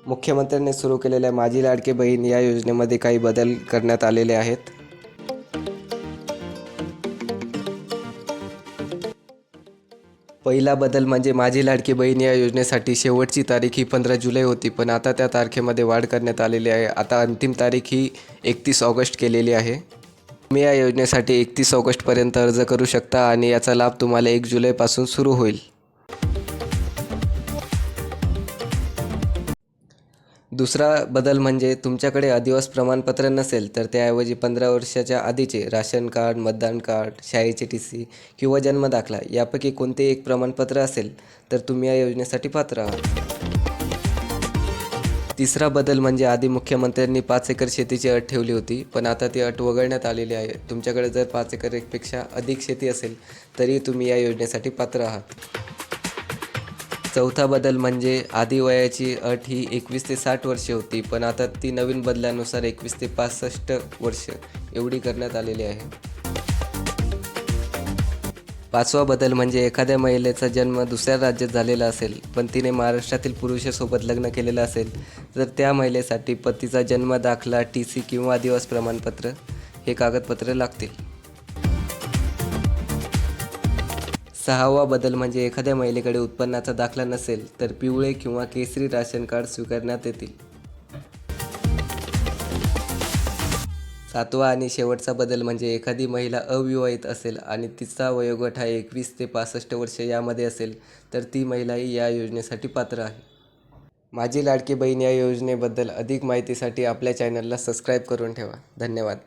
मुख्यमंत्र्यांनी सुरू केलेल्या माझी लाडकी बहीण या योजनेमध्ये काही बदल करण्यात आलेले आहेत. पहिला बदल म्हणजे माझी लाडकी बहीण या योजनेसाठी शेवटची तारीख ही 15 जुलै होती, पण आता त्या तारखेमध्ये वाढ करण्यात आलेली आहे. आता अंतिम तारीख ही 31 ऑगस्ट केलेली आहे. तुम्ही या योजनेसाठी 31 ऑगस्टपर्यंत अर्ज करू शकता आणि याचा लाभ तुम्हाला 1 जुलैपासून सुरू होईल. दुसरा बदल म्हणजे तुमच्याकडे अधिवास प्रमाणपत्र नसेल तर त्याऐवजी 15 वर्षाच्या आधीचे राशन कार्ड, मतदान कार्ड, शाळेचे TC किंवा जन्मदाखला यापैकी कोणतेही एक प्रमाणपत्र असेल तर तुम्ही या योजनेसाठी पात्र आहात. तिसरा बदल म्हणजे आधी मुख्यमंत्र्यांनी 5 एकर शेतीची अट ठेवली होती, पण आता ती अट वगळण्यात आलेली आहे. तुमच्याकडे जर 5 एकरपेक्षा अधिक शेती असेल तरी तुम्ही या योजनेसाठी पात्र आहात. चौथा बदल म्हणजे आधी वयाची अट ही 21 ते 60 वर्षे होती, पण आता ती नवीन बदलानुसार 21 ते 65 वर्ष एवढी करण्यात आलेली आहे. पाचवा बदल म्हणजे एखाद्या महिलेचा जन्म दुसऱ्या राज्यात झालेला असेल, पण तिने महाराष्ट्रातील पुरुषासोबत लग्न केलेलं असेल, तर त्या महिलेसाठी पतीचा जन्म दाखला, TC किंवा अधिवास प्रमाणपत्र हे कागदपत्रे लागतील. सहावा बदल म्हणजे एखाद्या महिलेकडे उत्पन्नाचा दाखला नसेल तर पिवळे किंवा केसरी राशन कार्ड स्वीकारण्यात येतील. सातवा आणि शेवटचा बदल म्हणजे एखादी महिला अविवाहित असेल आणि तिचा वयोगट हा 21 ते 65 वर्ष यामध्ये असेल तर ती महिलाही या योजनेसाठी पात्र आहे. माझी लाडकी बहीण या योजनेबद्दल अधिक माहितीसाठी आपल्या चॅनलला सबस्क्राईब करून ठेवा. धन्यवाद.